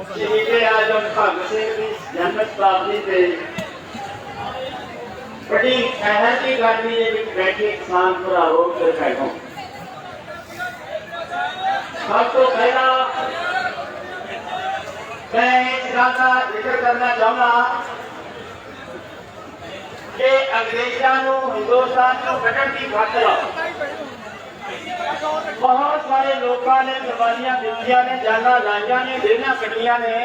शहीद आजम भगत सिंह की जन्म शताब्दी से बड़ी शहर की गर्मी बैठे किसान भरावों के बैठो। सब तो पहला मैं इस बात का जिक्र करना चाहूंगा कि अंग्रेजों को हिंदुस्तान को कटन की खातिर बहुत सारे लोगों ने कुर्बानियां दित्तियां ने, जाना लाइया ने, जेलां कट्टियां ने।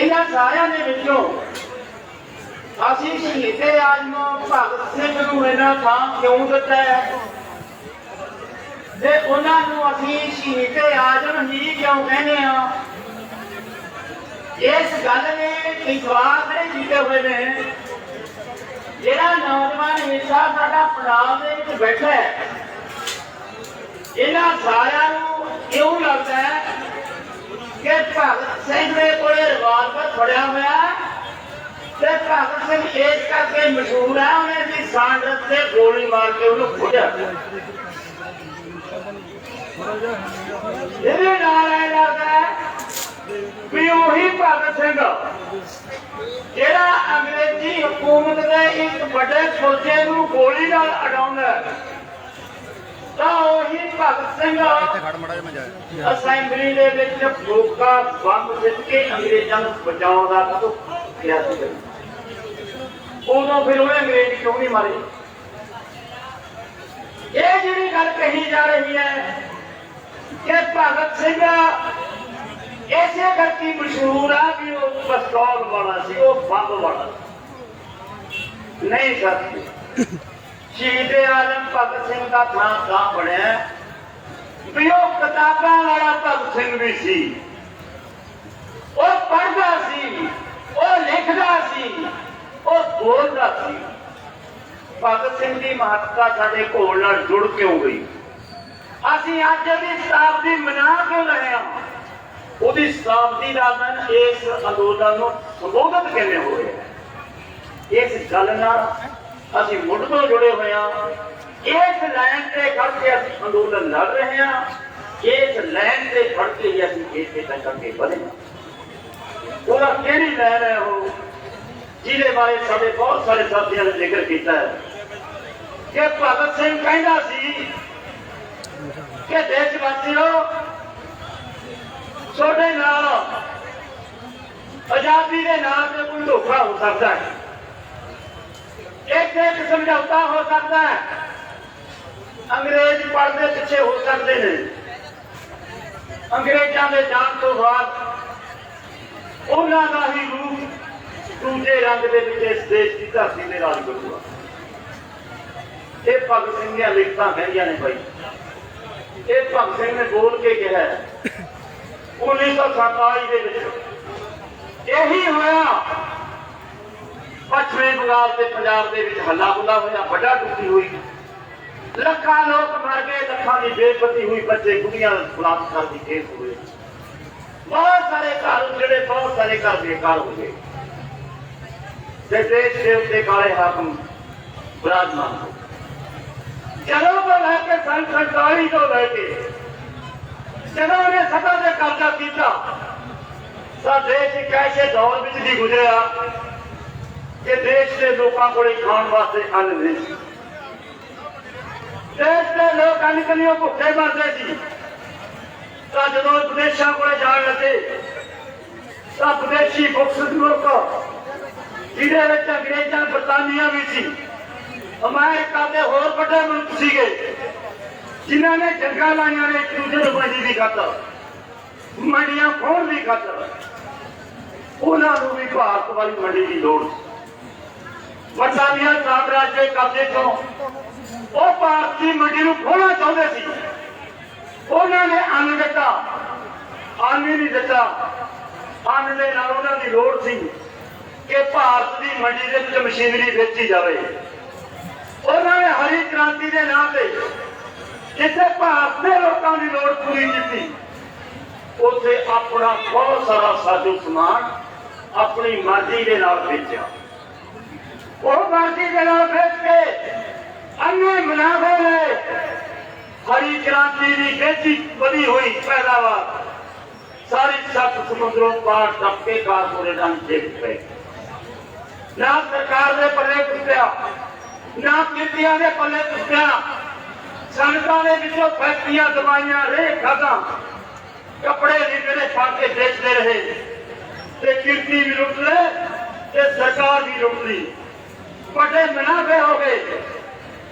इन्हां सारियां दे विचों असीं शहीद आजम भगत सिंह नूं इन्ना थां क्यों दित्ता है ते उन्हां नूं असीं शहीद आजम ही क्यों कहने आ? इस गल ने कई सवाल खड़े कीते हुए ने। जिहड़ा नौजवान हिस्सा साडा पंजाब दे विच बैठा है, इन्हां सारियां नूं क्यों लगदा है कि भगत सिंह दे कोले रिवाल्वर फड़िया होया ते भगत सिंह इस करके मशहूर है उन्हें भी सांडत से गोली मार के उन्हें खोजा। ये नाल ऐ लगदा है भी उही भगत सिंह जिहड़ा अंग्रेजी हुकूमत दे एक बड़े फौजे नूं गोली नाल अड़ाउंदा तां उही भगत सिंह असैंबली दे विच फूका बंब सिੱਟ के अंग्रेजां नूं बचाउण दा कदों किया सी। उदों फिर उन्हें अंग्रेज क्यों नहीं मारे? ये जिहड़ी गल कही जा रही है कि भगत सिंह ऐसे करके मशहूर है कि वो पिस्तौल वाला सी, वो बंब वाला नहीं सर। शहीद आजम भगत सिंह का थां तां बनया भी वो किताबां वाला भगत सिंह भी सी, वो पढ़दा सी, वो लिखदा सी, वो बोलदा सी। भगत सिंह की महत्ता साडे घोल नाल जुड़ क्यों गई? असीं अज दी शताब्दी मना क्यों रहे हां? ਉਹਦੀ ਸ਼ਤਾਬਦੀ ਦਾ ਦਿਨ ਇਸ ਅੰਦੋਲਨ ਨੂੰ ਸੰਬੋਧਿਤ ਕਿਵੇਂ ਹੋਇਆ? ਇਸ ਗੱਲ ਨਾਲ ਅਸੀਂ ਮੁੱਢ ਤੋਂ ਜੁੜੇ ਹੋਏ ਹਾਂ। ਇਸ ਲਾਈਨ ਤੇ ਖੜ ਕੇ ਅਸੀਂ ਅੰਦੋਲਨ ਲੜ ਰਹੇ ਹਾਂ। ਇਸ ਲਾਈਨ ਤੇ ਖੜ ਕੇ ਹੀ ਅਸੀਂ ਇਸੇ ਤੱਕ ਅੱਗੇ ਵਧੇ ਹਾਂ। ਉਹਦਾ ਕਿਹੜੀ ਲਾਈਨ ਹੈ ਉਹ ਜਿਹਦੇ ਬਾਰੇ ਸਾਡੇ ਬਹੁਤ ਸਾਰੇ ਸਾਥੀਆਂ ਨੇ ਜ਼ਿਕਰ ਕੀਤਾ ਹੈ ਕਿ ਭਗਤ ਸਿੰਘ ਕਹਿੰਦਾ ਸੀ ਕਿ ਦੇਸ਼ ਵਾਸੀਓ ਤੁਹਾਡੇ ਨਾਲ आजादी के नाम से कोई धोखा हो सकता है, एक समझौता हो सकता है, अंग्रेज पढ़ते पिछे हो सकते हैं। अंग्रेजों के जान तो बाद उन्हों का ही रूप दूजे रंग के इस देश की धरती में राज करूगा। ये भगत सिंह दी लिखतां कहियां ने भाई, ये भगत सिंह ने बोल के कहा 1947 यही होया। पश्चिमी बंगाल से पंजाब के हल्ला गुला होया, बड़ा टुकी हुई, लखा लोग मर गए, लखा की बेपती हुई, बच्चे बुढ़िया बलात्कार की केस हुए, बहुत सारे घर उजड़े, बहुत सारे घर बेकार हो गए। देश के उत्ते काले हाकम विराजमान हो। चलो तो लैके सन 47 तो लैके जब उन्हें सत्ता से कब्जा किया तो देश एक ऐसे दौर में भी गुजरा कि देश के लोगों को खाने वास्ते अन्न नहीं। देश के लोग अन्न कलियों भुखे मरते थे। तो जो विदेशों को जान लगे तो विदेशी बुक्स लोग जिन्हें अंग्रेजा बरतानिया भी सी, अमेरिका के होर बड़े मुल्क सीगे जिन्होंने जंगा लाइया ने एक दूसरे को मंडी की खातर, मंडियां खोल की खातर, उन्होंने भी भारत वाली मंडी की लोड़। बरतानिया साम्राज्य कब्जे तो वो भारत की मंडी को खोलना चाहते थे। उन्होंने अन्न दिता, अन्न नहीं दिता, अन्न के नाल उन्हों की लोड़ सी कि भारत की मंडी के मशीनरी बेची जाए। उन्होंने हरी क्रांति के नाम से जिथे भारत के लोगों की लोड़ पूरी की, उसे अपना बहुत सारा साजो समान अपनी मर्जी के नाल बेचा। वो मर्जी के नाल बेच के अन्य मुनाफे ने हरी क्रांति की बेची बनी हुई पैदावार सारी सत समुद्रों पार टप के कारपोरेटां देख पे ना सरकार दे पल्ले पुछया ना कितियां दे पल्ले पुछया सनकां दे विचों फैक्ट्रियां दवाइयां रेह खादां कपड़े लीडरे फड़ के बेचते रहे ते किरती भी लुट ले ते सरकार भी लुट ली बड़े मुनाफे हो गए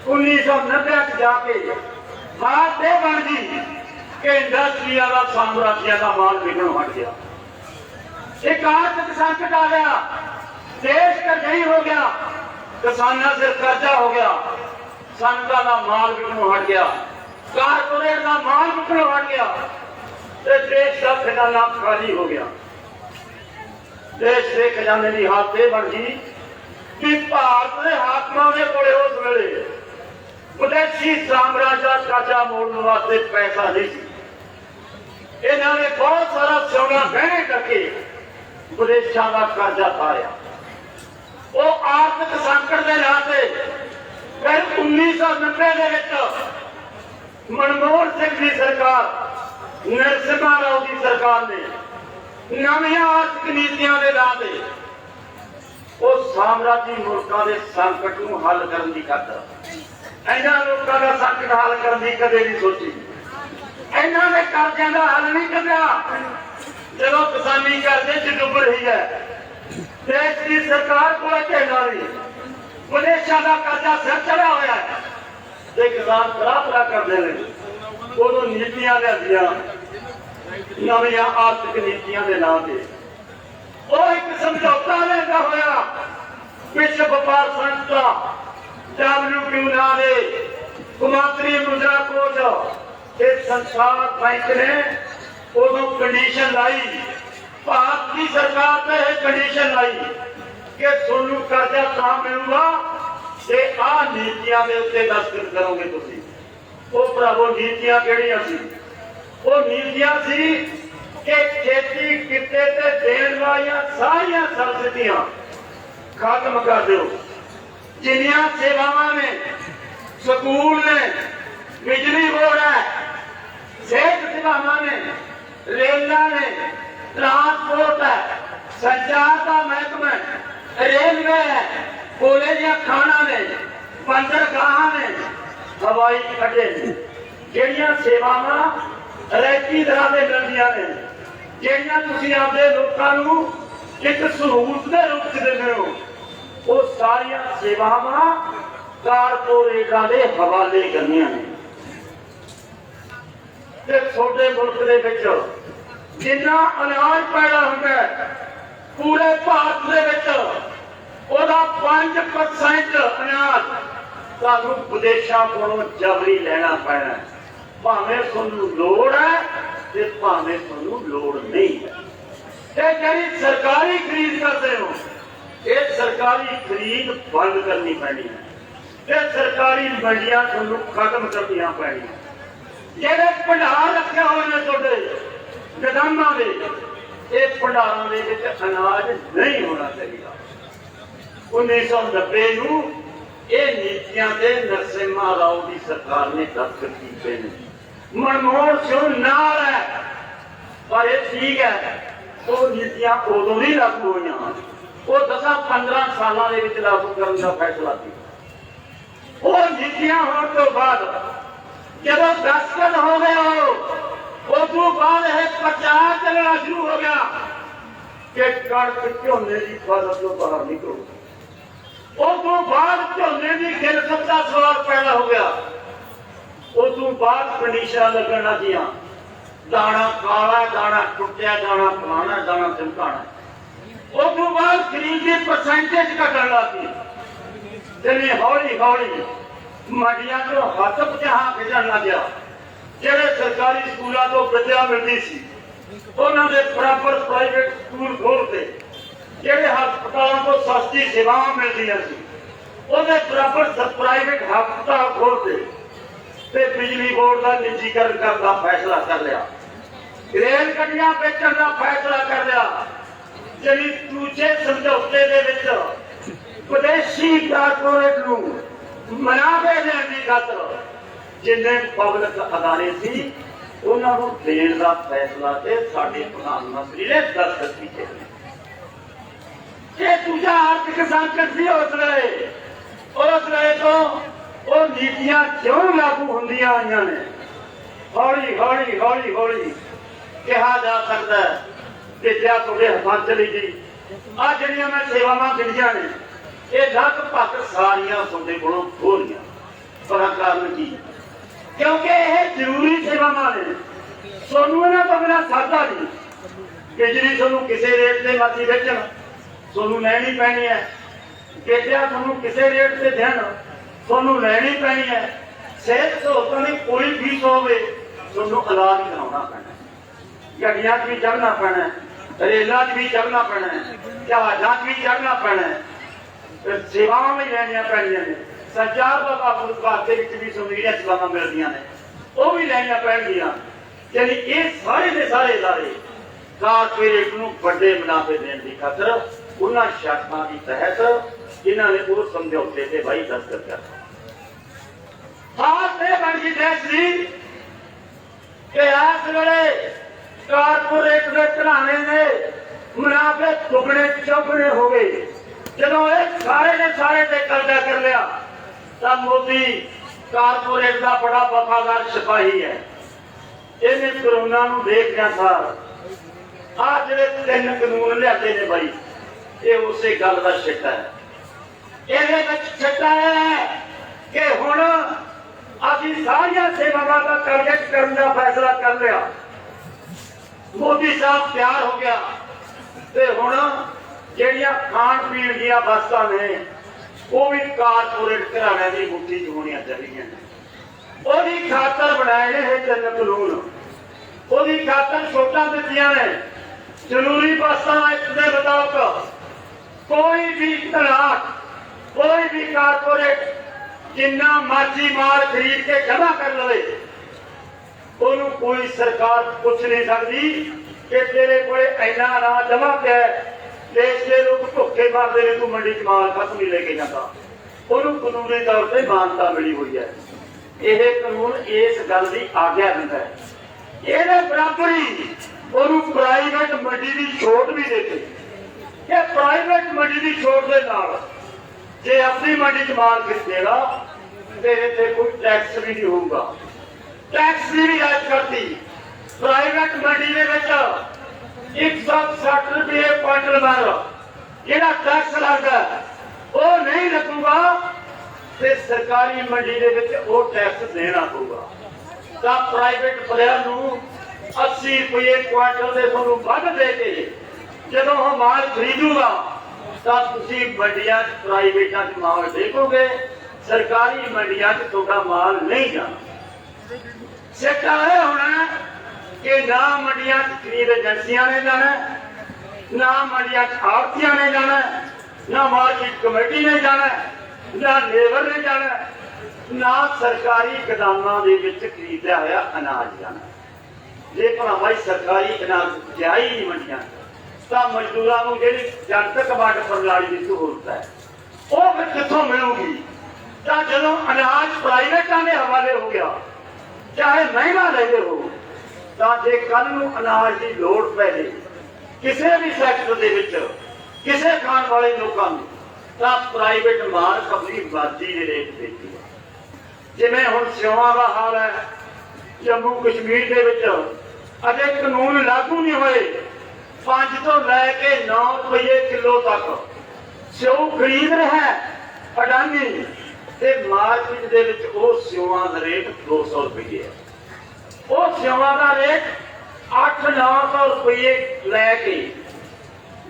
1990 जाके हाथ ये बन गई कि इंडस्ट्रिया का साम्राज्य का माल बिकन हट गया एक आर्थिक संकट आ गया देश कर्जई हो गया किसानों से कर्जा हो गया सनका का माल बिकनों हट गया कारपोरेट का माल बिकनों हट गया देश का खजाना खाली हो गया देश के खजाने की हालत यह बन गई कि भारत के हाकमां के कोले उस वेले विदेशी साम्राज्य का कर्जा मोड़ने वास्ते पैसा नहीं सी इन्होंने बहुत सारा सोना गहने करके विदेशों का कर्जा तारिया वो आर्थिक संकट के नाते फिर 1990 मनमोहन सिंह की सरकार नरसिम्हा राव की सरकार ने नवीं आर्थिक नीतियों के नाते वो साम्राज्य मुल्कों के संकट को हल करने की खातर इन्होंने लोगों का संकट हल करने की कदे नहीं सोची इन्होंने कर्जे का हल नहीं करना जो किसानी कर्जे च डुब रही है देश की सरकार को कहना नहीं विदेशों का कर्जा सिर चढ़ा हुआ है किसान तरा करते हैं उदो नीतियां लिया नवी आर्थिक नीतियों के नाम से वो एक समझौता लेता होया विश्व व्यापार संस्था WTO नाम कौमांतरी मुद्रा कोष एक संसार बैंक ने उदो कंडीशन लाई भारत की सरकार ने एक कंडीशन लाई कि सोनू कर्जा ता मिलूगा जे आ नीतियां के उत्ते दस्तखत करोगे तुसी वो भरावो नीतियां किहड़ियां सी वो नीतियां सी कि खेती किते ते देण वालियां सारियां सब्सिडियां खत्म कर दो जिन्नियां सेवावां ने स्कूल ने बिजली बोर्ड है सेहत सेवावां ने रेलां ने ट्रांसपोर्ट है संचार का महकमा रेलवे है कॉलेज या खाना ने बंदरगाह ने हवाई अड्डे ने जिहड़ियां सेवावां रैती तरह से मिलदियां ने जिहड़ियां तुसीं आपदे लोकां नूं एक सहूलत के रूप च दिंदे हो वो सारियां सेवावां कारपोरेटां दे हवाले करनियां ने ते छोटे मुल्क दे विच जिन्ना अनाज पैदा हुंदा है पूरे भारत दे विच ओदा 5% अनाज सानू विदेशों कोलों जबरी लेना पैना भावें तुहानू लोड़ है ते भावें तुहानू लोड़ नहीं है जी सरकारी खरीद करते हो ये सरकारी खरीद बंद करनी पैनी है सरकारी मंडियां तुहानू खत्म करनियां पैनियां जेडे भंडार रखे हुए ने तुहाडे गोदामां दे ये भंडारां दे विच अनाज नहीं होना चाहिए 1990 नूं ये नीतियां दे नरसिम्हा राव की सरकार ने दस्तखत किए मनमोहन सिंह नाल है पर यह ठीक है वो नीतियां उदों नहीं लागू हुई वो 10-15 सालों के लागू करने का फैसला किया वो नीतियां होने तो बाद जब दस्तखत हो गए हो उस बाद प्रचार चलना शुरू हो गया कि कणक झोने की फसल तो बाहर निकलो उस बाद झोने की गिलकत का सवाल पैदा हो गया उस बाद कंडीशन लगन लगियां दाना काला दाना टुटिया दाना फलाना दाना चमकाना उस बाद खरीद की परसेंटेज घटन लगी जिन्हें हौली हौली मंडियां चो हथ पचा खिचन लग गया जेडे सरकारी स्कूलों तो विद्या मिलती सी उन्होंने बराबर प्राइवेट स्कूल खोलते जेडे हस्पतालों को सस्ती सेवाएं मिलदियां सी उहदे बराबर प्राइवेट हस्पताल खोलते ते बिजली बोर्ड का निजीकरण करने का फैसला कर लिया रेल गड्डियां बेचने का फैसला कर लिया जी दूजे समझौते दे विच विदेशी कारपोरेट नूं मुनाफे देने की खातर जिन्ने पब्लिक अदारे सी उन्होंने देने का फैसला से साडे प्रधानमंत्री ने दस्तखत किए। ये दूजा आर्थिक संकट सी उस वे तो वो नीतियां क्यों लागू होंदियां आईयां ने हौली हौली हौली हौली कहा जा सकता है कि क्या तुहाडे हथां चली गई आ जिहड़ियां मैं सेवावां गिणियां ने ये लगभग सारियां तुहाडे कोलों खो गईयां। पर कारण की क्योंकि यह जरूरी सेवावां ने सोनू इन्हां तो बिना सरदा नहीं। बिजली सोनू किसी रेट से मर्जी बेचण सोनू लैनी पैनी है। विद्या सोनू किसी रेट से देण सोनू लैनी पैनी है। सेहत सहूलतां दी कोई फीस होवे सोनू इलाज कराउणा पैना। गड्डियां च भी चढ़ना पैना, रेलां च भी चढ़ना पैना, जहाजां च भी चढ़ना पैना, सेवावां भी लैणियां पैणियां ने। संचार का बाबू वास्ते भी सोनू जिहड़ियां सेवावां मिलदियां ने वो भी लैणियां पैणगियां। यानी ये सारे के सारे इदारे कारपोरेट नूं वड्डे मुनाफे देने की खातर उन्हां शर्तां की तहत इन्हां ने वो समझौते ते भाई दस्तखत कर खास ये बन गई फैसली कि इस वेले कारपोरेट के घराने ने मुनाफे दुगने चौगुने हो गए। जदों ये सारे ने सारे ते कब्जा कर लिया तो मोदी कारपोरेट का बड़ा वफादार सिपाही है। इन्हें कोरोना नूं देखदਿਆਂ सार आ जिहड़े 3 कानून लिआते ने भाई ये उसे गल का छिट्टा है। ਇਹਦੇ ਵਿੱਚ ਛੱਡਾ है कि हुण ਅਸੀਂ ਸਾਰੀਆਂ ਸੇਵਾਵਾਂ ਦਾ ਟਾਰਗੇਟ ਕਰਨ ਦਾ फैसला कर लिया। मोदी साहब तैयार हो गया ते हुण ਜਿਹੜੀਆਂ खाण पीण ਦੀਆਂ ਵਸਤਾਂ ने वो भी कारपोरेट घराणिਆਂ ਦੀ मुट्ठी 'ਚ होणियां ਚਾਹੀਦੀਆਂ ਨੇ। ਉਹਦੀ खातर बनाए ने 3 कानून। ਉਹਦੀ खातर छूटां दित्तियां ने। जरूरी वस्तां एक्ट के मुताबिक कोई भी तलाक कोई भी कारपोरेट जिन्ना मर्जी माल खरीद के जमा कर ले ਉਹਨੂੰ कोई सरकार पूछ नहीं सकती कि तेरे को इन्ना ना जमा पिया देश के लोग भुखे मारते ने तू मंडी च माल खत्म नहीं लेके जाता। ਉਹਨੂੰ कानूनी तौर पर मानता मिली हुई है। यह कानून इस गल की आग्या दिंदा है। ये बराबर ही ਉਹਨੂੰ प्राइवेट मंडी की छूट भी देते। ये प्राइवेट मंडी की छूट के नाल जे अपनी मंडी च माल खरीदेगा तेरे ते कोई टैक्स भी नहीं होगा। टैक्स की भी राज करती प्राइवेट मंडी के 160 रुपये क्वांटल माल जिहड़ा टैक्स लगता वो नहीं लगूगा ते सरकारी मंडी के टैक्स देना होगा। तो प्राइवेट प्लेयर नूं 80 रुपये क्वांटल के तुहानूं वध दे के जदों वो माल खरीदूगा तो तुसीं मंडियां प्राइवेटां च माल देखोगे सरकारी मंडियां च तुहाडा माल नहीं जाना। सिक्का यह होना कि ना मंडियां च खरीद एजेंसियां ने जाना ना मंडियां च आड़तियां ने जाना ना मार्केट कमेटी ने जाना ना लेबर ने जाना ना सरकारी गोदामां दे विच खरीदिया होया अनाज जाना। जे भाई सरकारी अनाज जाए ही नहीं मंडियां तो मजदूरों को जी जनतक वंड प्रणाली की सहूलत है वो फिर कितों मिलूगी। तो जो अनाज प्राइवेटां के हवाले हो गया चाहे महंगा लेते हो तो जे कल नूं अनाज की लोड़ पै जाए किसी भी सैक्टर के किसी खाण वाले लोगों को तो प्राइवेट माल अपनी मर्जी के रेट देती है। जिवें हुण सिउआं का हाल है जम्मू कश्मीर के अजे कानून लागू नहीं होए 5 तो लैके 9 रुपये किलो तक स्यू खरीद रहा है अडानी ते मार्केट दे विच वो स्यूआं दा रेट 200 रुपये है। वो स्यूआं दा रेट 800-900 रुपये लैके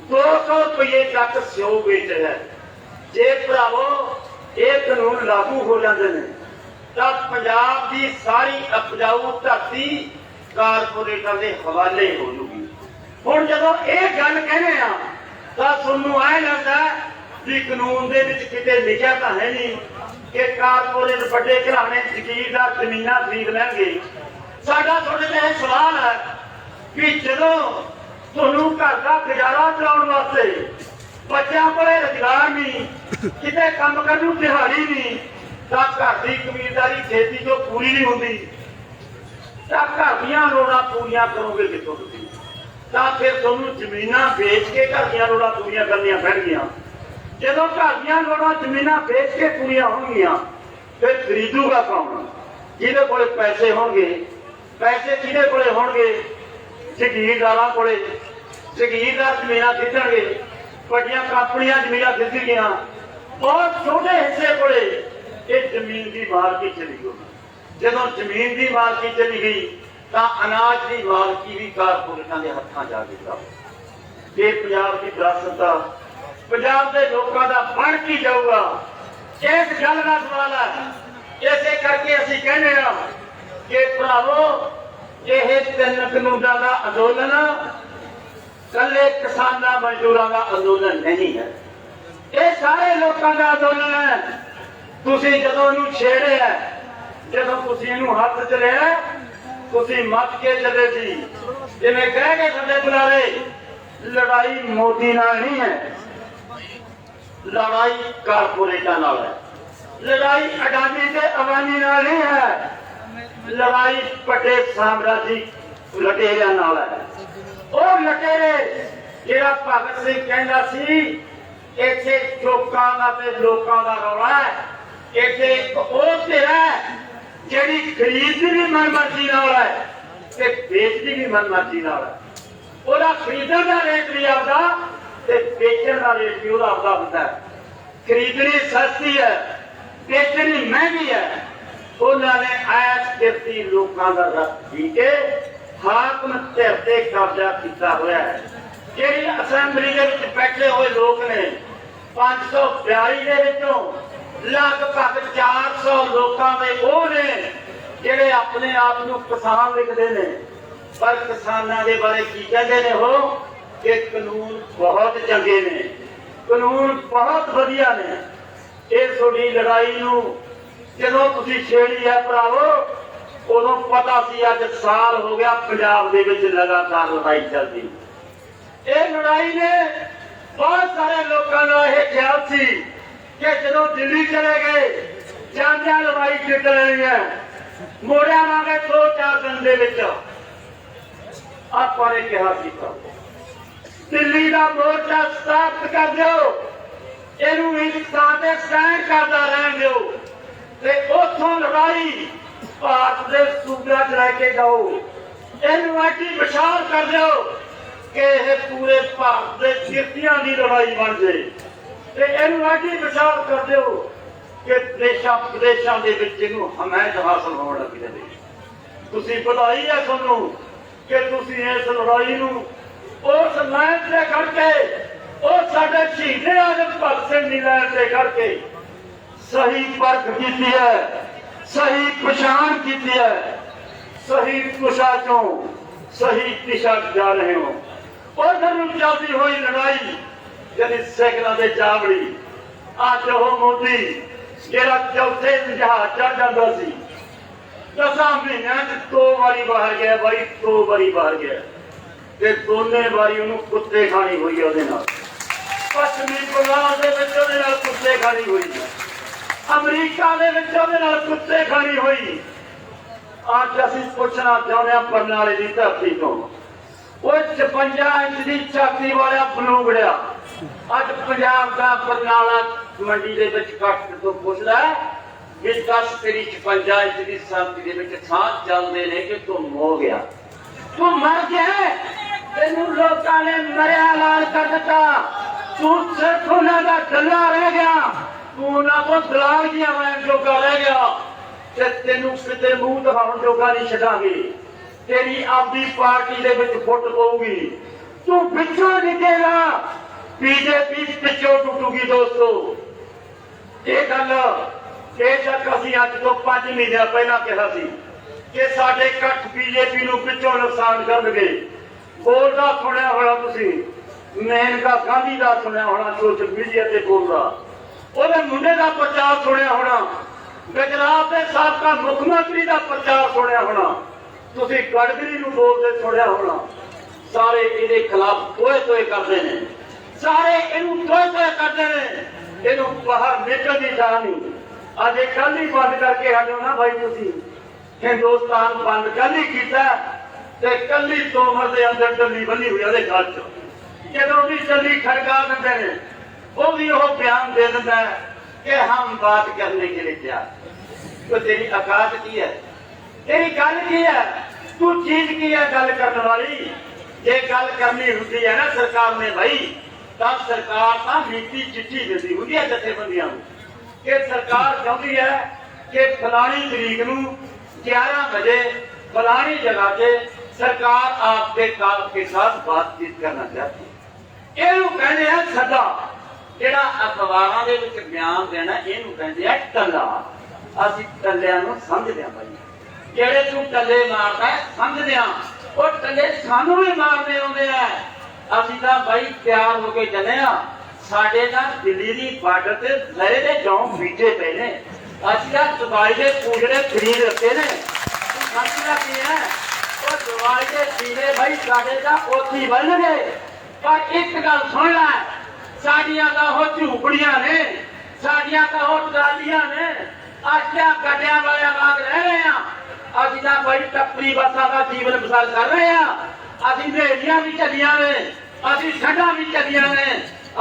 200 रुपये तक स्यू बेच रहा है। जे भरावो ये कानून लागू हो जाते हैं तो पंजाब की सारी उपजाऊ धरती कारपोरेटर के हवाले हो जूगी। हुण जदों ये गल कहने तो तुहानूं ऐ लगदा कि कानून दे विच किते लिखिया तो है नहीं कि कारपोरेट बड़े घराने जगीरदार जमीनां खरीद लैणगे। साडा तुहाडे ते सवाल है कि जदों तुहानूं घर का गुजारा चलाउण वास्ते बच्चों को रोजगार नहीं किते काम करन नूं दिहाड़ी नहीं तो घर की कबीरदारी खेती जो पूरी नहीं होती ਤਾਂ ਘਰ ਦੀਆਂ ਲੋੜਾਂ ਪੂਰੀਆਂ ਕਰੋਗੇ ਕਿੱਥੋਂ ਤੁਸੀਂ? ਤਾਂ ਫਿਰ ਤੁਹਾਨੂੰ ਜ਼ਮੀਨਾਂ ਵੇਚ ਕੇ ਘਰ ਦੀਆਂ ਲੋੜਾਂ ਪੂਰੀਆਂ ਕਰਨੀਆਂ ਪੈਣਗੀਆਂ। ਜਦੋਂ ਘਰ ਦੀਆਂ ਲੋੜਾਂ ਜ਼ਮੀਨਾਂ ਵੇਚ ਕੇ ਪੂਰੀਆਂ ਹੋਣਗੀਆਂ ਫਿਰ ਖਰੀਦੂਗਾ ਕੌਣ? ਜਿਹਦੇ ਕੋਲੇ ਪੈਸੇ ਹੋਣਗੇ। ਪੈਸੇ ਜਿਹਦੇ ਕੋਲੇ ਹੋਣਗੇ ਜ਼ਗੀਰਦਾਰਾਂ ਕੋਲੇ। ਜ਼ਗੀਰਦਾਰ ਜ਼ਮੀਨਾਂ ਖਰੀਦਣਗੇ, ਵੱਡੀਆਂ ਕੰਪਨੀਆਂ ਜ਼ਮੀਨਾਂ ਖਰੀਦਣਗੀਆਂ। ਬਹੁਤ ਛੋਟੇ ਹਿੱਸੇ ਕੋਲੇ ਇਹ ਜ਼ਮੀਨ ਦੀ ਮਾਲਕੀ ਚਲੀ ਗਈ। ਜਦੋਂ ਜ਼ਮੀਨ ਦੀ ਮਾਲਕੀ ਚਲੀ ਗਈ ਤਾਂ ਅਨਾਜ ਦੀ ਮਾਲਕੀ ਵੀ ਕਾਰਪੋਰੇਟਾਂ ਦੇ ਹੱਥਾਂ ਜਾ ਗਈ। ਇਹ ਪੰਜਾਬ ਦੀ ਵਿਰਾਸਤ ਦਾ, ਪੰਜਾਬ ਦੇ ਲੋਕਾਂ ਦਾ ਬਣ ਕੀ ਜਾਊਗਾ, ਇਸ ਗੱਲ ਦਾ ਸਵਾਲ ਹੈ। ਇਸੇ ਕਰਕੇ ਅਸੀਂ ਕਹਿੰਦੇ ਹਾਂ ਕਿ ਭਰਾਵੋ, ਇਹ 3 ਕਾਨੂੰਨਾਂ ਦਾ ਅੰਦੋਲਨ ਕੱਲੇ ਕਿਸਾਨਾਂ ਮਜ਼ਦੂਰਾਂ ਦਾ ਅੰਦੋਲਨ ਨਹੀਂ ਹੈ, ਇਹ ਸਾਰੇ ਲੋਕਾਂ ਦਾ ਅੰਦੋਲਨ ਹੈ। ਤੁਸੀਂ ਜਦੋਂ ਇਹਨੂੰ ਛੇੜਿਆ, ਜਦੋਂ ਤੁਸੀਂ ਇਹਨੂੰ ਹੱਥ ਚ ਲਿਆ, ਤੁਸੀਂ ਮੱਚ ਕੇ ਚੱਲੇ ਸੀ। ਜਿਵੇਂ ਕਹਿ ਕੇ ਸਾਡੇ ਬੁਲਾਰੇ, ਲੜਾਈ ਮੋਦੀ ਨਾਲ ਨਹੀਂ ਹੈ, ਲੜਾਈ ਕਾਰਪੋਰੇਟਾਂ ਨਾਲ ਹੈ। ਲੜਾਈ ਅਡਾਨੀ ਤੇ ਅਵਾਨੀ ਨਾਲ ਨਹੀਂ ਹੈ, ਲੜਾਈ ਵੱਡੇ ਸਾਮਰਾਜੀ ਲਟੇਰਿਆਂ ਨਾਲ ਹੈ। ਉਹ ਲਟੇਰੇ ਜਿਹੜਾ ਭਗਤ ਸਿੰਘ ਕਹਿੰਦਾ ਸੀ ਇੱਥੇ ਚੋਕਾਂ ਦਾ ਤੇ ਲੋਕਾਂ ਦਾ ਰੌਲਾ ਹੈ, ਇੱਥੇ ਇੱਕ ਉਹ ਧਿਰ ਹੈ ਜਿਹੜੀ ਖਰੀਦਦੀ ਵੀ ਮਨਮਰਜ਼ੀ ਨਾਲ ਹੈ ਤੇ ਵੇਚਦੀ ਵੀ ਮਨਮਰਜ਼ੀ ਨਾਲ ਹੈ। ਉਹਦਾ ਖਰੀਦਣ ਦਾ ਰੇਟ ਵੀ ਆਪਦਾ ਤੇ ਵੇਚਣ ਦਾ ਰੇਟ ਵੀ ਉਹਦਾ ਆਪਦਾ ਹੁੰਦਾ ਹੈ। ਖਰੀਦਣੀ ਸਸਤੀ ਹੈ, ਵੇਚਣੀ ਮਹਿੰਗੀ ਹੈ। ਉਹਨਾਂ ਨੇ ਐਸ ਕਿਰਤੀ ਲੋਕਾਂ ਦਾ ਰੱਖ ਪੀ ਕੇ ਹਾਕਮ ਧਿਰ ਤੇ ਕਬਜ਼ਾ ਕੀਤਾ ਹੋਇਆ ਹੈ। ਜਿਹੜੀ ਅਸੈਂਬਲੀ ਦੇ ਵਿੱਚ ਬੈਠੇ ਹੋਏ ਲੋਕ ਨੇ 542 ਦੇ ਵਿੱਚੋਂ ਲਗਭਗ 400 ਲੋਕਾਂ ਦੇ ਉਹ ਨੇ ਜਿਹੜੇ ਆਪਣੇ ਆਪ ਨੂੰ ਕਿਸਾਨ ਲਿਖਦੇ ਨੇ, ਪਰ ਕਿਸਾਨਾਂ ਦੇ ਬਾਰੇ ਕੀ ਕਹਿੰਦੇ ਨੇ ਉਹ ਕਿ ਕਾਨੂੰਨ ਬਹੁਤ ਚੰਗੇ ਨੇ, ਕਾਨੂੰਨ ਬਹੁਤ ਵਧੀਆ ਨੇ। ਇਹ ਤੁਹਾਡੀ ਲੜਾਈ ਨੂੰ ਜਦੋਂ ਤੁਸੀਂ ਛੇੜੀ ਹੈ ਭਰਾਵੋ, ਉਦੋਂ ਪਤਾ ਸੀ ਅੱਜ ਸਾਲ ਹੋ ਗਿਆ ਪੰਜਾਬ ਦੇ ਵਿੱਚ ਲਗਾਤਾਰ ਲੜਾਈ ਚੱਲਦੀ। ਇਹ ਲੜਾਈ ਨੇ ਬਹੁਤ ਸਾਰੇ ਲੋਕਾਂ ਦਾ ਇਹ ਖਿਆਲ ਸੀ ਕਿ ਜਦੋਂ ਦਿੱਲੀ ਚਲੇ ਗਏ ਜਾਂਦਿਆਂ ਲੜਾਈ ਜਿੱਤ ਲੈਣੀ ਹੈ, ਮੋੜਿਆ ਲਾਂਗੇ 2-4 ਦਿਨ ਦੇ ਵਿੱਚ। ਆਪਾਂ ਨੇ ਕਿਹਾ ਸੀ ਦਿੱਲੀ ਦਾ ਮੋਰਚਾ ਸਥਾਪਿਤ ਕਰ ਦਿਓ, ਇਹਨੂੰ ਇੱਕ ਥਾਂ ਤੇ ਸਟੈਂਡ ਕਰਦਾ ਰਹਿਣ ਦਿਓ ਤੇ ਉੱਥੋਂ ਲੜਾਈ ਭਾਰਤ ਦੇ ਸੂਬਿਆਂ 'ਚ ਲੈ ਕੇ ਜਾਓ। ਇਹਨੂੰ ਐਡੀ ਵਿਸ਼ਾਲ ਕਰ ਦਿਓ ਕਿ ਇਹ ਪੂਰੇ ਭਾਰਤ ਦੇ ਕਿਰਤੀਆਂ ਦੀ ਲੜਾਈ ਬਣ ਜਾਏ ਤੇ ਇਹਨੂੰ ਐਡੀ ਵਿਸ਼ਾਲ ਕਰ ਦਿਓ ਕਿ ਦੇਸ਼ਾਂ ਵਿਦੇਸ਼ਾਂ ਦੇ ਵਿੱਚ ਇਹਨੂੰ ਹਮਾਇਤ ਹਾਸਲ ਹੋਣ ਲੱਗ ਜਾਵੇ। ਤੁਸੀਂ ਵਧਾਈ ਹੈ ਤੁਹਾਨੂੰ ਕਿ ਤੁਸੀਂ ਇਸ ਲੜਾਈ ਨੂੰ ਉਸ ਲਾਈਨ ਤੇ ਖੜ ਕੇ, ਉਹ ਸਾਡੇ ਸ਼ਹੀਦ ਆਜ਼ਮ ਭਗਤ ਸਿੰਘ ਦੀ ਲਾਈਨ ਤੇ ਖੜ ਕੇ ਸਹੀ ਪਰਖ ਕੀਤੀ ਹੈ, ਸਹੀ ਪਛਾਣ ਕੀਤੀ ਹੈ, ਸਹੀ ਦਿਸ਼ਾ ਚੋਂ ਸਹੀ ਦਿਸ਼ਾ ਜਾ ਰਹੇ ਹੋ। ਉਧਰ ਨੂੰ ਚੱਲਦੀ ਹੋਈ ਲੜਾਈ ਜਿਹੜੀ ਸੈਕਲਾਂ ਦੇ ਜਾਵੜੀ, ਅੱਜ ਉਹ ਮੋਦੀ ਜਿਹੜਾ ਚੌਥੇ ਜਹਾਜ਼ ਚੜ ਜਾਂਦਾ ਸੀ 10 ਮਹੀਨਿਆਂ 'ਚ 2 ਵਾਰੀ ਬਾਹਰ ਗਿਆ, ਬਾਈ 2 ਵਾਰੀ ਬਾਹਰ ਗਿਆ ਤੇ ਦੋਨੇ ਵਾਰੀ ਉਹਨੂੰ ਕੁੱਤੇ ਖਾਣੀ ਹੋਈ ਉਹਦੇ ਨਾਲ। ਪੱਛਮੀ ਬੰਗਾਲ ਦੇ ਵਿੱਚ ਉਹਦੇ ਨਾਲ ਕੁੱਤੇ ਖਾਣੀ ਹੋਈ, ਅਮਰੀਕਾ ਦੇ ਵਿੱਚ ਉਹਦੇ ਨਾਲ ਕੁੱਤੇ ਖਾਣੀ ਹੋਈ। ਅੱਜ ਅਸੀਂ ਪੁੱਛਣਾ ਚਾਹੁੰਦੇ ਹਾਂ ਬਰਨਾਲੇ ਦੀ ਧਰਤੀ ਤੋਂ, ਉਹ 56 ਇੰਚ ਦੀ ਛਾਤੀ ਵਾਲਾ ਬਲੂੰਗੜਿਆ ਅੱਜ ਪੰਜਾਬ ਦਾ ਬਰਨਾਲਾ ਮੰਡੀ ਦੇ ਵਿੱਚ ਕੱਟ ਤੋਂ ਪੁੱਛਦਾ ਵੀ ਦੱਸ ਤੇਰੀ 56 ਇੰਚ ਦੀ ਛਾਤੀ ਦੇ ਵਿੱਚ ਸਾਹ ਚੱਲਦੇ ਨੇ ਕਿ ਤੂੰ ਹੋ ਗਿਆ, ਤੂੰ ਮਰ ਗਿਆ, ਤੈਨੂੰ ਲੋਕਾਂ ਨੇ ਮਰਿਆ ਐਲਾਨ ਕਰ ਦਿੱਤਾ, ਤੂੰ ਸਿਰਫ ਉਹਨਾਂ ਦਾ ਗੱਲਾ ਰਹਿ ਗਿਆ, ਤੂੰ ਉਹਨਾਂ ਕੋਲ ਦਲਾਲ ਦੀਆਂ ਵੈਣ ਜੋਗਾ ਰਹਿ ਗਿਆ ਤੇ ਤੈਨੂੰ ਕਿਤੇ ਮੂੰਹ ਦਿਖਾਉਣ ਜੋਗਾ ਨਹੀਂ ਛੱਡਾਂਗੇ। ਤੇਰੀ ਆਪਦੀ ਪਾਰਟੀ ਦੇ ਵਿੱਚ ਫੁੱਟ ਪਊਗੀ, ਤੂੰ ਪਿੱਛੋਂ ਨਿਕਲੇਗਾ, ਬੀਜੇਪੀ ਪਿੱਛੋਂ ਟੁੱਟੂਗੀ। ਦੋਸਤੋ, ਇਹ ਗੱਲ ਬੇਸ਼ੱਕ ਅਸੀਂ ਅੱਜ ਤੋਂ 5 ਮਹੀਨੇ ਪਹਿਲਾਂ ਕਿਹਾ ਸੀ ਕਿ ਸਾਡੇ ਇਕੱਠ ਬੀਜੇਪੀ ਨੂੰ ਪਿੱਛੋਂ ਨੁਕਸਾਨ ਕਰਨਗੇ। ਬੋਲਦਾ ਸੁਣਿਆ ਹੋਣਾ ਤੁਸੀਂ, ਮੇਨਕਾ ਗਾਂਧੀ ਦਾ ਸੁਣਿਆ ਹੋਣਾ ਸੋਸ਼ਲ ਮੀਡੀਆ ਤੇ ਬੋਲਦਾ, ਉਹਦੇ ਮੁੰਡੇ ਦਾ ਪ੍ਰਚਾਰ ਸੁਣਿਆ ਹੋਣਾ, ਗੁਜਰਾਤ ਦੇ ਸਾਬਕਾ ਮੁੱਖ ਮੰਤਰੀ ਦਾ ਪ੍ਰਚਾਰ ਸੁਣਿਆ ਹੋਣਾ, ਤੁਸੀਂ ਗਡਕਰੀ ਨੂੰ ਬੋਲਦੇ ਸੁਣਿਆ ਹੋਣਾ। ਸਾਰੇ ਇਹਦੇ ਖਿਲਾਫ ਤੋਏ ਕਰਦੇ ਨੇ, ਸਾਰੇ ਇਹਨੂੰ ਤੋਏ ਕਰਦੇ ਨੇ, ਇਹਨੂੰ ਬਾਹਰ ਨਿਕਲਣ ਦੀ ਥਾਂ ਨਹੀਂ। ਅੱਜ ਇਹ ਕੱਲ ਹੀ ਬੰਦ ਕਰਕੇ ਹਟੋ ਨਾ ਭਾਈ, ਤੁਸੀਂ हिंदुस्तान बंद कल ही किया ते कल ही तोमर के अंदर टली बनी हुई है गल च जो भी टली खड़का देते हैं वो भी वो बयान दे देता है कि हम बात करने के लिए तैयार। तो तेरी औकात की है, तेरी गल की है, तू चीज की है गल करने वाली। जे गल करनी होती है ना सरकार ने भाई, तो सरकार ना नीति चिट्ठी देती होती है जथेबंदियों कि सरकार चाहती है कि फलानी तरीक नूं 11 बजे फलानी जगह पे सरकार आपके काम के साथ बातचीत करना चाहती है। इहनूं कहंदे आ सदा, जिहड़ा अखबारां दे विच बयान देना इहनूं कहंदे आ टल्ला। असीं टल्लिआं नूं समझदे आ भाई, ਜਿਹੜੇ ਤੂੰ ਟੱਲੇ ਮਾਰਦਾ ਸਮਝਦੇ ਆ ਉਹ ਟੱਲੇ ਸਾਨੂੰ ਵੀ ਮਾਰਨੇ ਆਉਂਦੇ ਆ। ਅਸੀਂ ਤਾਂ ਬਾਈ ਤਿਆਰ ਹੋ ਕੇ ਚੱਲੇ ਆ, ਸਾਡੇ ਤਾਂ ਦਿੱਲੀ ਦੀ ਬਾਰਡਰ ਤੇ ਲੜੇ ਦੇ ਜੌਂ ਬੀਜੇ ਪਏ ਨੇ, ਅਸੀਂ ਤਾਂ ਦਵਾਈ ਦੇ ਪੂਜੜੇ ਖਰੀਦ ਰੱਖੇ ਨੇ। ਸਮਝਦਾ ਕੀ ਹੈ ਉਹ ਦਵਾਈ ਦੇ ਸੀਨੇ ਬਾਈ ਸਾਡੇ ਤਾਂ ਉੱਥੇ ਹੀ ਬਣਨਗੇ। ਪਰ ਇੱਕ ਗੱਲ ਸੁਣ ਲੈ, ਸਾਡੀਆਂ ਤਾਂ ਉਹ ਝੂਪੜੀਆਂ ਨੇ, ਸਾਡੀਆਂ ਤਾਂ ਉਹ ਟਰਾਲੀਆਂ ਨੇ, ਅਸੀਂ ਗੱਡਿਆਂ ਵਾਲਿਆਂ ਵਾਂਗ ਰਹਿ ਰਹੇ ਆ। ਅਸੀਂ ਤਾਂ ਬਾਈ ਟੱਪਰੀ ਬੱਸਾਂ ਦਾ ਜੀਵਨ ਬਸਰ ਕਰ ਰਹੇ ਆ। ਅਸੀਂ ਹਨੇਰੀਆਂ ਵੀ ਚੱਲੀਆਂ ਨੇ, ਅਸੀਂ ਠੰਡਾਂ ਵੀ ਚੱਲੀਆਂ ਨੇ,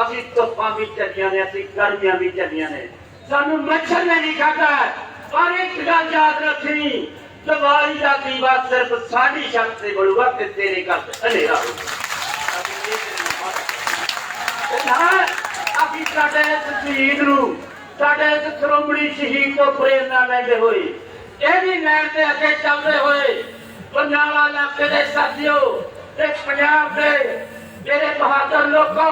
ਅਸੀਂ ਧੁੱਪਾਂ ਵੀ ਚੱਲੀਆਂ ਨੇ, ਅਸੀਂ ਗਰਮੀਆਂ ਵੀ ਚੱਲੀਆਂ ਨੇ, ਸਾਨੂੰ ਮੱਛਰ ਨੇ ਨਹੀਂ ਖਾਧਾ। ਪਰ ਇੱਕ ਗੱਲ ਯਾਦ ਰੱਖੀ, ਦੀਵਾਲੀ ਦਾ ਦੀਵਾ ਸਿਰਫ ਸਾਡੀ ਛੱਤ ਤੇ ਬਲੂਗਾ ਤੇ ਤੇਰੇ ਘਰ ਤੇ ਹਨੇਰਾ ਹੋਊਗਾ। ਅਸੀਂ ਸਾਡੇ ਸ਼ਹੀਦ ਨੂੰ, ਸਾਡੇ ਸ਼੍ਰੋਮਣੀ ਸ਼ਹੀਦ ਤੋਂ ਪ੍ਰੇਰਨਾ ਲੈਂਦੇ ਹੋਏ ਇਹਦੀ ਲੈਣ ਤੇ ਅੱਗੇ ਚੱਲਦੇ ਹੋਏ ਪੰਜਾਬਾ ਇਲਾਕੇ ਦੇ ਸਾਥੀਓ ਤੇ ਪੰਜਾਬ ਦੇ ਮੇਰੇ ਬਹਾਦਰ ਲੋਕੋ,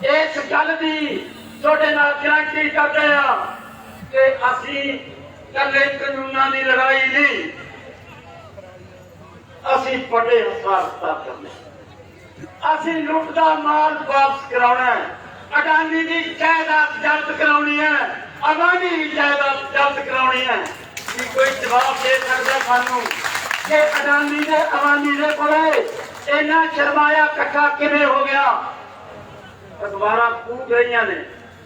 ਇਸ ਗੱਲ ਦੀ ਤੁਹਾਡੇ ਨਾਲ ਗਰੰਟੀ ਕਰਦੇ ਆ ਕਿ ਅਸੀਂ ਕੱਲੇ ਕਾਨੂੰਨਾਂ ਦੀ ਲੜਾਈ ਨਹੀਂ, ਅਸੀਂ ਵੱਡੇ ਹਸਾਰਤਾ ਕਰਨੇ, ਅਸੀਂ ਲੁੱਟ ਦਾ ਮਾਲ ਵਾਪਸ ਕਰਾਉਣਾ, ਅਡਾਨੀ ਦੀ ਜਾਇਦਾਦ ਜ਼ਬਤ ਕਰਾਉਣੀ ਹੈ, ਅਬਾਨੀ ਦੀ ਜਾਇਦਾਦ ਜ਼ਬਤ ਕਰਾਉਣੀ ਹੈ। ਕੀ ਕੋਈ ਜਵਾਬ ਦੇ ਸਕਦਾ ਸਾਨੂੰ ਕਿ ਅਡਾਨੀ ਦੇ ਅਬਾਨੀ ਦੇ ਕੋਲੇ ਇੰਨਾ ਸਰਮਾਇਆ ਇਕੱਠਾ ਕਿਵੇਂ ਹੋ ਗਿਆ? ਅਖਬਾਰਾਂ ਖੂਬ ਰਹੀਆਂ ਨੇ,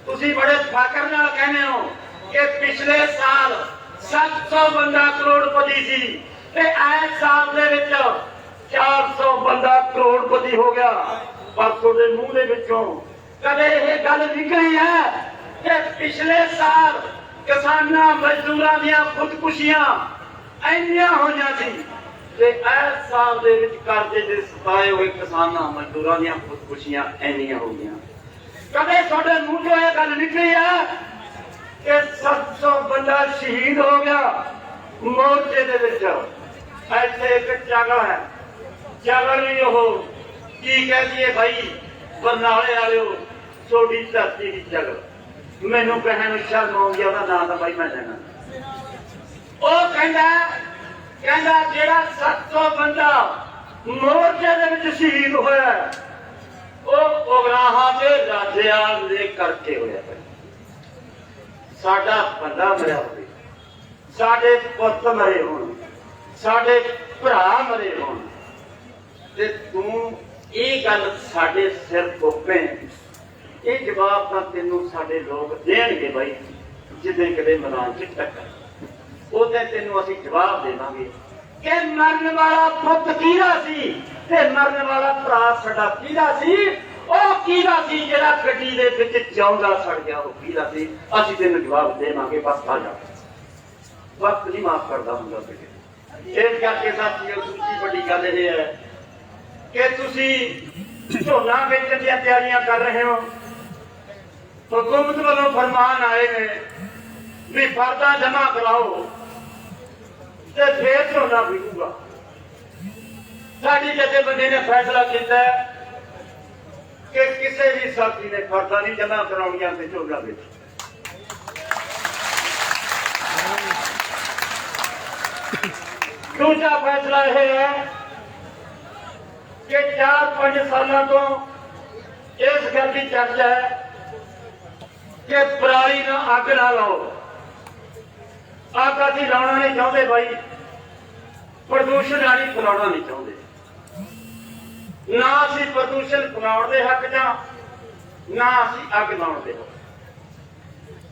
ਤੁਸੀਂ ਬੜੇ ਫਖਰ ਨਾਲ ਕਹਿੰਦੇ ਹੋ ਕਿ ਪਿਛਲੇ ਸਾਲ 700 ਬੰਦਾ ਕਰੋੜਪਤੀ ਸੀ ਤੇ ਇਸ ਸਾਲ ਦੇ ਵਿੱਚ 400 ਬੰਦਾ ਕਰੋੜਪਤੀ ਹੋ ਗਿਆ। ਪਰ ਤੁਹਾਡੇ ਮੂੰਹ ਦੇ ਵਿੱਚੋਂ ਕਦੇ ਇਹ ਗੱਲ ਨਿਕਲੀ ਹੈ ਕਿ ਪਿਛਲੇ ਸਾਲ ਕਿਸਾਨਾਂ ਮਜ਼ਦੂਰਾਂ ਦੀਆਂ ਖੁਦਕੁਸ਼ੀਆਂ ਇੰਨੀਆਂ ਹੋਈਆਂ ਸੀ ਤੇ ਇਸ ਸਾਲ ਦੇ ਵਿੱਚ ਕਰਜ਼ੇ ਦੇ ਸਤਾਏ ਹੋਏ ਕਿਸਾਨਾਂ ਮਜ਼ਦੂਰਾਂ ਦੀਆਂ ਖੁਦਕੁਸ਼ੀਆਂ ਇੰਨੀਆਂ ਹੋ ਗਈਆਂ? ਕਦੇ ਤੁਹਾਡੇ ਮੂੰਹ ਚੋਂ ਇਹ ਗੱਲ ਨਿਕਲੀ ਹੈ ਕਿ 700 ਬੰਦਾ ਸ਼ਹੀਦ ਹੋ ਗਿਆ ਮੋਰਚੇ ਦੇ ਵਿੱਚ? ਇੱਥੇ ਇੱਕ ਚਗਲ ਹੈ, ਚਗਲ ਵੀ ਉਹ ਕੀ ਕਹਿੰਦੀ ਹੈ ਭਾਈ, ਬਰਨਾਲੇ ਵਾਲਿਓ ਤੁਹਾਡੀ ਧਰਤੀ ਦੀ ਚਗਲ, ਮੈਨੂੰ ਕਹਿਣ ਨੂੰ ਸ਼ਰਮ ਆਉਂਦੀ, ਉਹਦਾ ਨਾਂ ਤਾਂ ਬਾਈ ਮੈਂ ਲੈਣਾ। ਉਹ ਕਹਿੰਦਾ ਜਿਹੜਾ 700 ਬੰਦਾ ਮੋਰਚੇ ਦੇ ਵਿੱਚ ਸ਼ਹੀਦ ਹੋਇਆ ਉਹ ਉਗਰਾਹਾਂ ਦੇ ਰਾਜਿਆਂ ਦੇ ਕਰਕੇ ਹੋਇਆ। ਸਾਡਾ ਬੰਦਾ ਮਰਿਆ ਹੋਵੇ, ਸਾਡੇ ਪੁੱਤ ਮਰੇ ਹੋਣ, ਸਾਡੇ ਭਰਾ ਮਰੇ ਹੋਣ ਤੇ ਤੂੰ ਇਹ ਗੱਲ ਸਾਡੇ ਸਿਰ ਥੋਪੇ, ਇਹ ਜਵਾਬ ਤਾਂ ਤੈਨੂੰ ਸਾਡੇ ਲੋਕ ਦੇਣਗੇ ਬਾਈ। ਜਿੱਦੇ ਕਦੇ ਮੈਦਾਨ ਚ ਟੱਕਰ ਉਹਦੇ ਤੈਨੂੰ ਅਸੀਂ ਜਵਾਬ ਦੇਵਾਂਗੇ ਕਿ ਮਰਨ ਵਾਲਾ ਪੁੱਤ ਕਿਹਦਾ ਸੀ ਤੇ ਮਰਨ ਵਾਲਾ ਭਰਾ ਸਾਡਾ ਕਿਹਦਾ ਸੀ, ਉਹ ਕਿਹਦਾ ਸੀ ਜਿਹੜਾ ਗੱਡੀ ਦੇ ਵਿੱਚ ਜਿਉਂਦਾ ਸੜ ਗਿਆ, ਉਹ ਕਿਹਦਾ ਸੀ? ਅਸੀਂ ਤੈਨੂੰ ਜਵਾਬ ਦੇਵਾਂਗੇ। ਬਸ ਆ ਜਾ, ਵਕਤ ਨਹੀਂ ਮਾਫ ਕਰਦਾ ਹੁੰਦਾ ਬੇਟੇ। ਇਸ ਕਰਕੇ ਸਾਥੀਓ ਦੂਜੀ ਵੱਡੀ ਗੱਲ ਇਹ ਹੈ ਕਿ ਤੁਸੀਂ ਝੋਨਾ ਵੇਚਣ ਦੀਆਂ ਤਿਆਰੀਆਂ ਕਰ ਰਹੇ ਹੋ। हुकूमत वालों फरमान आए ने भी फर्दा जमा कराओ ते फिर झोना बिकूगा। साडी जथेबंदी ने फैसला किया कि किसी भी साथी ने फर्दा नहीं जमा कराउणियां ते झोना बेच। दूसरा फैसला यह है कि 4-5 सालों तो इस गल की चर्चा है कि पराली ना अग ना लाओ। अग असीं लाउणा नहीं चाहते भाई, प्रदूषण वाली फैलाउणा नहीं चाहते, ना असीं प्रदूषण फैलाउण दे हक च ना असीं अग लाउण दे हक।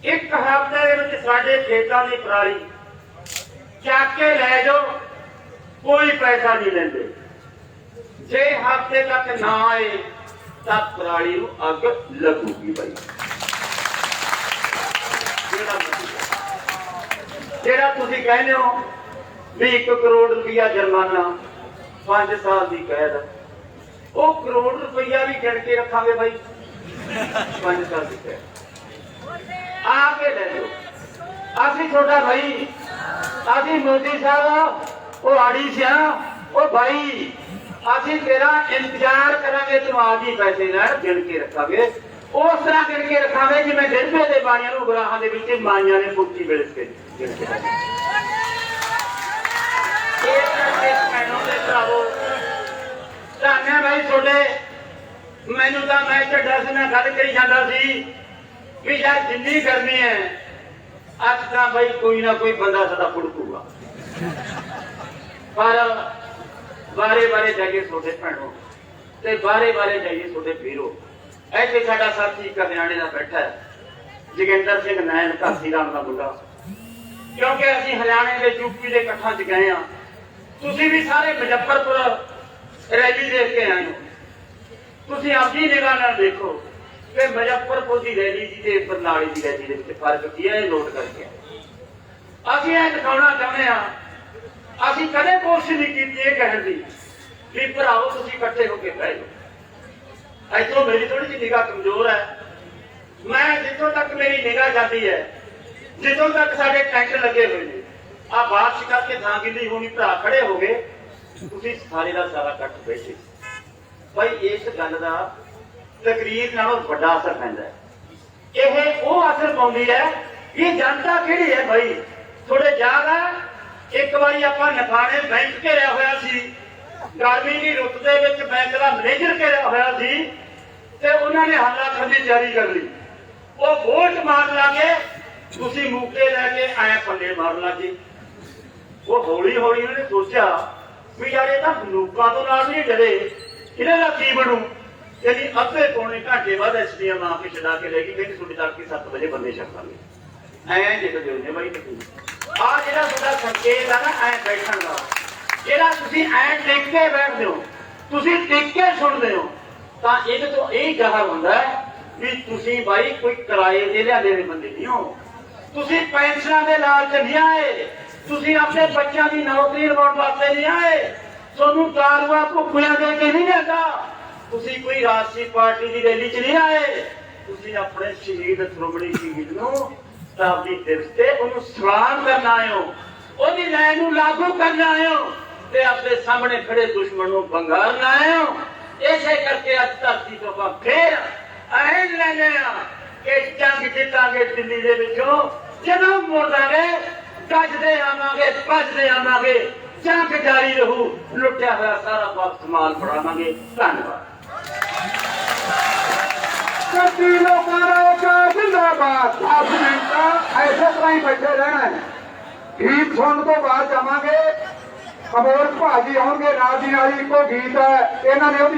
एक हफ्ते दे विच साडे खेतां दी पराली ਚੱਕ ਕੇ ਲੈ ਜਾਓ, ਕੋਈ ਪੈਸਾ ਨਹੀਂ ਲੈਂਦੇ। ਜੇ ਹਫ਼ਤੇ ਤੱਕ ਨਾ ਆਏ ਤਾਂ ਪਰਾਲੀ ਨੂੰ ਅੱਗ ਲੱਗੂਗੀ ਬਾਈ। ਜਿਹੜਾ ਤੁਸੀਂ ਕਹਿੰਦੇ ਹੋ ਵੀ 1 ਕਰੋੜ ਰੁਪਇਆ ਜੁਰਮਾਨਾ, 5 ਸਾਲ ਦੀ ਕੈਦ, ਉਹ ਕਰੋੜ ਰੁਪਇਆ ਵੀ ਗਿਣ ਕੇ ਰੱਖਾਂਗੇ ਬਾਈ। 5 ਸਾਲ ਦੀ ਕੈਦ ਆ ਕੇ ਲੈ ਜਾਓ। ਅਸੀਂ ਤੁਹਾਡਾ ਭਾਈ, ਅਸੀਂ ਮੋਦੀ ਸਾਹਿਬ ਉਹ ਆੜੀ ਸਿਆ ਉਹ ਭਾਈ, ਅਸੀਂ ਤੇਰਾ ਇੰਤਜ਼ਾਰ ਕਰਾਂਗੇ, ਤੈਨੂੰ ਆ ਜੀ ਪੈਸੇ ਨਾਲ ਗਿਣ ਕੇ ਰੱਖਾਂਗੇ। ਉਸ ਤਰ੍ਹਾਂ ਗਿਣ ਕੇ ਰੱਖਾਂਗੇ ਜਿਵੇਂ ਡਿਰਬੇ ਦੇ ਬਾਣੀਆਂ ਨੂੰ ਗੁਰਾਹਾਂ ਦੇ ਵਿੱਚ ਮਾਈਆਂ ਨੇ ਪੁੱਟੀ ਮਿਲ ਕੇ ਗਿਣ ਕੇ ਧੰਨਿਆ ਭਾਈ ਤੁਹਾਡੇ। ਮੈਨੂੰ ਤਾਂ ਮੈਂ ਝੱਡਾ ਸਿੰਘ ਨਾਲ ਗੱਲ ਕਰੀ ਜਾਂਦਾ ਸੀ ਵੀ ਯਾਰ ਜਿੰਨੀ ਕਰਨੀ ਹੈ ਅੱਜ ਤਾਂ ਬਈ ਕੋਈ ਨਾ ਕੋਈ ਬੰਦਾ ਸਾਡਾ ਫੁੜਕੂਗਾ, ਪਰ ਬਾਰੇ ਬਾਰੇ ਜਾਈਏ ਤੁਹਾਡੇ ਭੈਣੋ ਤੇ ਬਾਰੇ ਬਾਰੇ ਜਾਈਏ ਤੁਹਾਡੇ ਵੀਰੋ। ਇੱਥੇ ਸਾਡਾ ਸਾਥੀ ਕਰਿਆਣੇ ਦਾ ਬੈਠਾ ਹੈ ਜੋਗਿੰਦਰ ਸਿੰਘ ਨੈਣ, ਕਾਸੀ ਰਾਮ ਦਾ ਮੁੰਡਾ। ਕਿਉਂਕਿ ਅਸੀਂ ਹਰਿਆਣੇ ਦੇ ਯੂਪੀ ਦੇ ਇਕੱਠਾਂ 'ਚ ਗਏ ਹਾਂ, ਤੁਸੀਂ ਵੀ ਸਾਰੇ ਮੁਜ਼ੱਫਰਪੁਰ ਰੈਲੀ ਦੇਖ ਕੇ ਆਏ ਹੋ। ਤੁਸੀਂ ਆਪਣੀ ਨਿਗਾਹ ਨਾਲ ਦੇਖੋ ਕਿ ਮੁਜ਼ੱਫਰਪੁਰ ਦੀ ਰੈਲੀ ਜੀ ਤੇ ਬਰਨਾਲੇ ਦੀ ਰੈਲੀ ਦੇ ਵਿੱਚ ਫਰਕ ਕੀ ਹੈ, ਇਹ ਨੋਟ ਕਰਕੇ ਅਸੀਂ ਇਹ ਦਿਖਾਉਣਾ ਚਾਹੁੰਦੇ ਹਾਂ। ਅਸੀਂ ਕਦੇ ਕੋਸ਼ਿਸ਼ ਨਹੀਂ ਕੀਤੀ ਇਹ ਕਹਿਣ ਦੀ ਵੀ ਭਰਾਓ ਤੁਸੀਂ ਇਕੱਠੇ ਹੋ ਕੇ ਬਹਿ ਜਾਓ। ਇੱਥੋਂ ਮੇਰੀ ਥੋੜੀ ਜਿਹੀ ਨਿਗਾਹ ਕਮਜ਼ੋਰ ਹੈ। ਮੈਂ ਜਿੱਥੋਂ ਤੱਕ ਮੇਰੀ ਨਿਗਾਹ ਜਾਂਦੀ ਹੈ, ਜਿੱਥੋਂ ਤੱਕ ਸਾਡੇ ਟੈਂਟ ਲੱਗੇ ਹੋਏ ਨੇ, ਆ ਬਾਰਿਸ਼ ਕਰਕੇ ਥਾਂ ਗਿੱਲੀ ਹੋਣੀ, ਭਰਾ ਖੜੇ ਹੋ ਗਏ, ਤੁਸੀਂ ਸਾਰੇ ਦਾ ਸਾਰਾ ਇਕੱਠ ਬੈਠੇ ਭਾਈ। ਇਸ ਗੱਲ ਦਾ ਤਕਰੀਰ ਨਾਲੋਂ ਵੱਡਾ ਅਸਰ ਪੈਂਦਾ ਹੈ। ਇਹ ਉਹ ਅਸਰ ਪਾਉਂਦੀ ਹੈ ਕਿ ਜਨਤਾ ਕਿਹੜੀ ਹੈ ਭਾਈ। ਥੋੜੇ ਯਾਦ ਹੈ ਇੱਕ ਵਾਰੀ ਆਪਾਂ ਨਥਾਣੇ ਬੈਂਕ ਘੇਰਿਆ ਹੋਇਆ ਸੀ, ਗਰਮੀ ਦੀ ਰੁੱਤ ਦੇ ਵਿੱਚ ਬੈਂਕ ਦਾ ਮੈਨੇਜਰ ਘੇਰਿਆ ਹੋਇਆ ਸੀ ਤੇ ਉਹਨਾਂ ਨੇ ਹਮਲਾਵਰ ਦੀ ਤਿਆਰੀ ਕਰ ਲਈ। ਉਹ ਵੋਟ ਮਾਰਨ ਲੱਗੇ, ਤੁਸੀਂ ਮੂਕੇ ਲੈ ਕੇ ਐ ਪੱਲੇ ਮਾਰਨ ਲੱਗੇ। ਉਹ ਹੌਲੀ ਹੌਲੀ ਉਹਨੇ ਸੋਚਿਆ ਵੀ ਯਾਰ ਇਹ ਤਾਂ ਬੰਦੂਕਾਂ ਤੋਂ ਨਾਲ ਨਹੀਂ ਡਰੇ, ਇਹਨਾਂ ਦਾ ਕੀ ਬਣੂ। ਯਾਨੀ ਅੱਧੇ ਪੌਣੇ ਘੰਟੇ ਬਾਅਦ ਐਸਡੀਐਮ ਆ ਕੇ ਛਡਾ ਕੇ ਲੈ ਗਈ, ਕਹਿੰਦੀ ਤੁਹਾਡੀ ਤੜਕੇ 7 ਵਜੇ ਬੰਦੇ ਛੱਡਾਂਗੇ। ਐਂ ਦੇਖਦੇ ਹੋ ਬਾਈ ਤੁਸੀਂ ਆ ਜਿਹੜਾ ਤੁਹਾਡਾ ਸੰਕੇਤ ਆ ਨਾ ਐ ਬੈਠਣ ਦਾ, ਜਿਹੜਾ ਤੁਸੀਂ ਐ ਟਿਕ ਕੇ ਬੈਠਦੇ ਹੋ, ਤੁਸੀਂ ਟਿਕ ਕੇ ਸੁਣਦੇ ਹੋ, ਤਾਂ ਇਹਦੇ ਤੋਂ ਇਹ ਜ਼ਾਹਰ ਹੁੰਦਾ ਵੀ ਤੁਸੀਂ ਬਾਈ ਕੋਈ ਕਿਰਾਏ ਦੇ ਲਿਆਂਦੇ ਹੋਏ ਬੰਦੇ ਨਹੀਂ ਹੋ। ਤੁਸੀਂ ਪੈਨਸ਼ਨਾਂ ਦੇ ਲਾਲਚ ਨਹੀਂ ਆਏ, ਤੁਸੀਂ ਆਪਣੇ ਬੱਚਿਆਂ ਦੀ ਨੌਕਰੀ ਲਵਾਉਣ ਵਾਸਤੇ ਨਹੀਂ ਆਏ, ਤੁਹਾਨੂੰ ਦਾਰੂਆਂ ਭੁੱਖਿਆਂ ਦੇ ਕੇ ਨਹੀਂ ਲਿਆਂਦਾ, ਤੁਸੀਂ ਕੋਈ ਰਾਸ਼ਟਰੀ ਪਾਰਟੀ ਦੀ ਰੈਲੀ 'ਚ ਨਹੀਂ ਆਏ, ਤੁਸੀਂ ਆਪਣੇ ਸ਼ਹੀਦ ਸ਼੍ਰੋਮਣੀ ਸ਼ਹੀਦ ਨੂੰ ਸ਼ਤਾਬਦੀ ਦਿਵਸ ਤੇ ਉਹਨੂੰ ਸਲਾਮ ਕਰਨ ਆਏ ਹੋ, ਉਹਦੀ ਲੈਣ ਨੂੰ ਲਾਗੂ ਕਰਨ ਆਏ ਹੋ ਤੇ ਆਪਣੇ ਸਾਹਮਣੇ ਖੜੇ ਦੁਸ਼ਮਣ ਨੂੰ ਬੰਗਾਰਨ ਆਏ ਹੋ। ਇਸੇ ਕਰਕੇ ਅੱਜ ਧਰਤੀ ਤੋਂ ਆਪਾਂ ਫੇਰ ਐਨ ਲੈਣੇ ਆ ਕਿ ਜੰਗ ਜਿੱਤਾਂਗੇ ਦਿੱਲੀ ਦੇ ਵਿੱਚੋਂ, ਜਦੋਂ ਮੁੜਾਂਗੇ ਗੱਜਦੇ ਆਵਾਂਗੇ, ਭੱਜਦੇ ਆਵਾਂਗੇ, ਜੰਗ ਜਾਰੀ ਰਹੂ, ਲੁੱਟਿਆ ਹੋਇਆ ਸਾਰਾ ਵਾਪਸ ਮਾਲ ਫੜਾਵਾਂਗੇ। ਧੰਨਵਾਦ। ਕੱਤੀ ਲੋਕਾਂ ਦਾ ਜ਼ਿੰਦਾਬਾਦ। 10 ਮਿੰਟ ਐਸੇ ਤਰ੍ਹਾਂ ਹੀ ਬੈਠੇ ਰਹਿਣਾ ਹੈ। ਗੀਤ ਸੁਣਨ ਤੋਂ ਬਾਅਦ ਜਾਵਾਂਗੇ, ਕਮੋਰ ਭਾਜੀ ਆਉਣਗੇ, ਨਾਲ ਦੀ ਨਾਲ ਇੱਕੋ ਗੀਤ ਹੈ ਇਹਨਾਂ ਨੇ ਉਹਦੀ